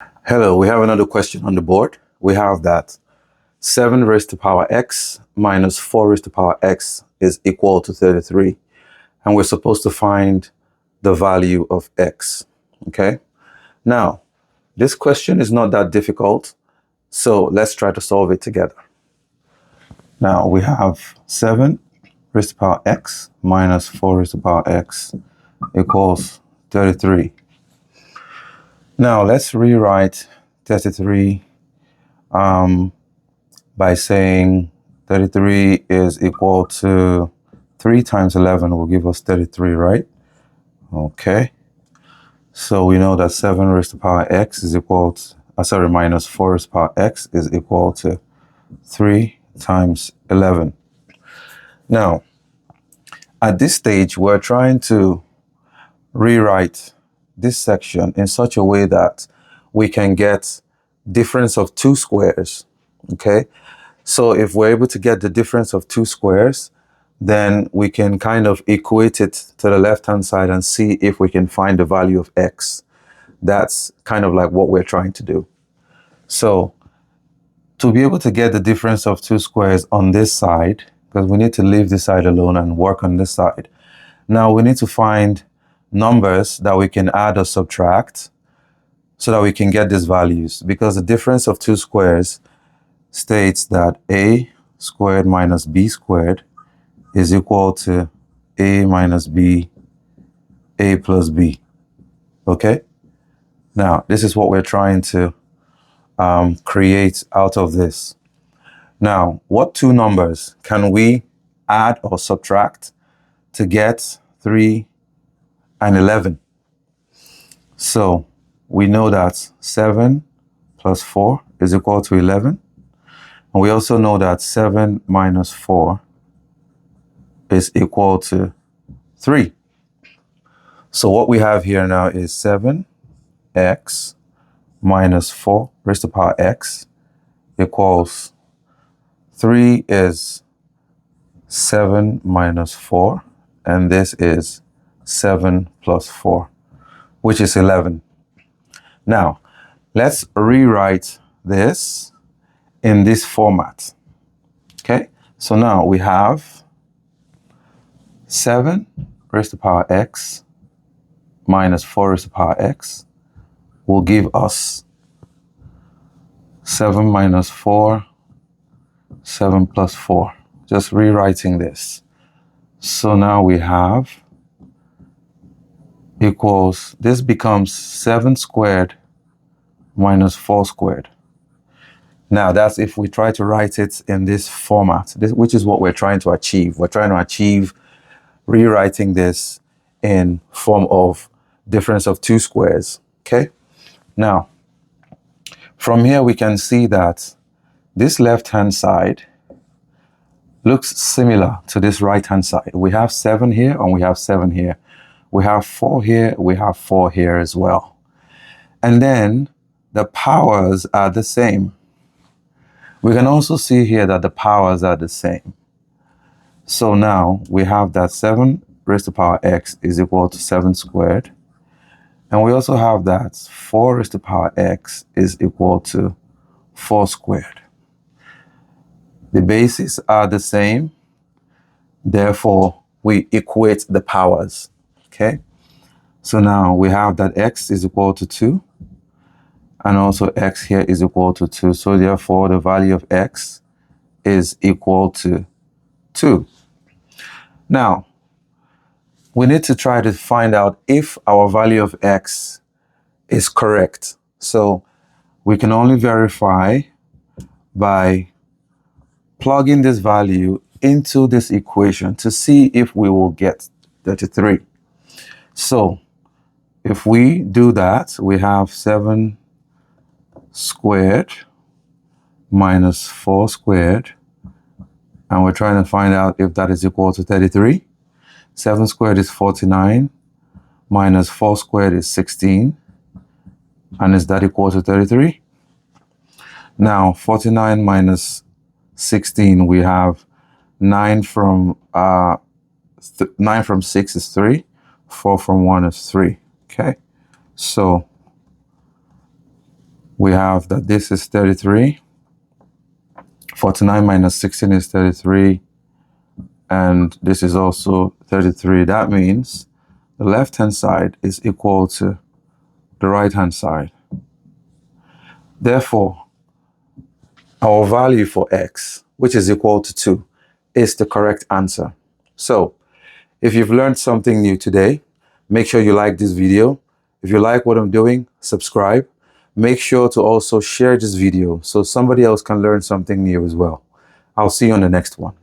Hello, we have another question on the board. We have that 7 raised to power x minus 4 raised to power x is equal to 33. And we're supposed to find the value of x. Okay? Now, this question is not that difficult, so let's try to solve it together. Now, we have 7 raised to power x minus 4 raised to power x equals 33. Now, let's rewrite 33 by saying 33 is equal to 3 times 11 will give us 33, right? Okay. So we know that 7 raised to power x is equal to, minus 4 raised to power x is equal to 3 times 11. Now, at this stage, we're trying to rewrite this section in such a way that we can get difference of two squares, okay? So if we're able to get the difference of two squares, then we can kind of equate it to the left-hand side and see if we can find the value of x. That's kind of like what we're trying to do. So to be able to get the difference of two squares on this side, because we need to leave this side alone and work on this side. Now we need to find numbers that we can add or subtract so that we can get these values, because the difference of two squares states that a squared minus b squared is equal to a minus b, a plus b. Okay? Now, this is what we're trying to create out of this. Now, what two numbers can we add or subtract to get 3 and 11? So we know that 7 plus 4 is equal to 11. And we also know that 7 minus 4 is equal to 3. So what we have here now is 7x minus 4 raised to power x equals 3 is 7 minus 4, and this is 7 plus 4, which is 11. Now, let's rewrite this in this format. Okay, so now we have 7 raised to power x minus 4 raised to power x will give us 7 minus 4, 7 plus 4. Just rewriting this. So now we have equals, this becomes 7 squared minus 4 squared. Now that's if we try to write it in this format, which is what we're trying to achieve. We're trying to achieve rewriting this in form of difference of two squares, okay? Now, from here we can see that this left-hand side looks similar to this right-hand side. We have 7 here and we have 7 here. We have 4 here, we have 4 here as well. And then the powers are the same. We can also see here that the powers are the same. So now we have that 7 raised to power x is equal to 7 squared. And we also have that 4 raised to power x is equal to 4 squared. The bases are the same. Therefore, we equate the powers. Okay? So now we have that x is equal to 2. And also x here is equal to 2. So therefore, the value of x is equal to 2. Now, we need to try to find out if our value of x is correct. So we can only verify by plugging this value into this equation to see if we will get 33. So if we do that, we have 7 squared minus 4 squared, and we're trying to find out if that is equal to 33. 7 squared is 49, minus 4 squared is 16, and is that equal to 33? Now, 49 minus 16, we have 9 from 6 is 3, 4 from 1 is 3, okay? So we have that this is 33. 49 minus 16 is 33. And this is also 33. That means the left-hand side is equal to the right-hand side. Therefore, our value for x, which is equal to 2, is the correct answer. So, if you've learned something new today, make sure you like this video. If you like what I'm doing, subscribe. Make sure to also share this video so somebody else can learn something new as well. I'll see you on the next one.